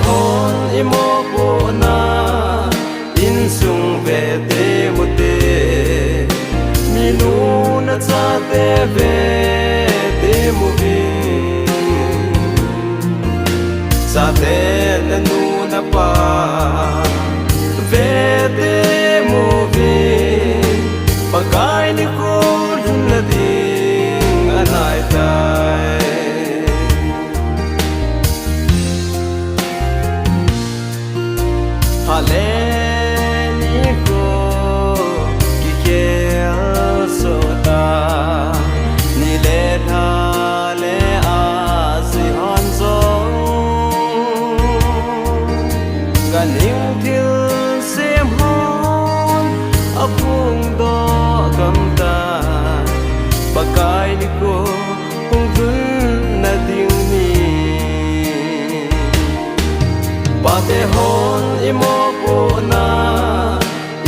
hon imo po na in sung ve te mu te mi nu na cha te ve te mu vi sa te na nu na pa ve te mu vi pakai ni ko lun la ding anai tai Haleni ko kikel sota ni le tha le a si han zo kan ning til sem hon apung do kam ta pakai ni ko hung dun na ding ni Pate hon imo po na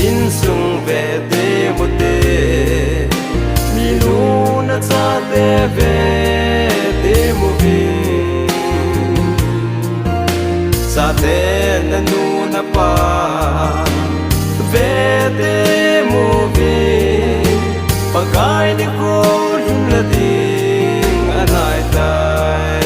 in sung ve te mu te mi nu na cha te ve te mu vi sa te na nu na pa ve te mu vi pakai ni ko lun la ding anai tai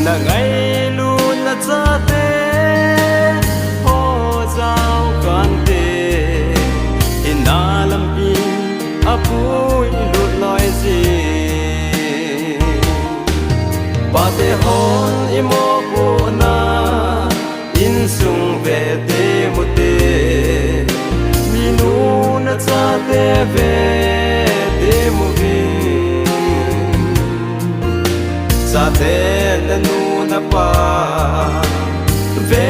na ngày luôn là cha te ho giao kan te in na lam pi apui lut loi ji pa te hon imo po na in sung ve te mu te mi nu na cha te ve te mu vi sa te na nu na pa ve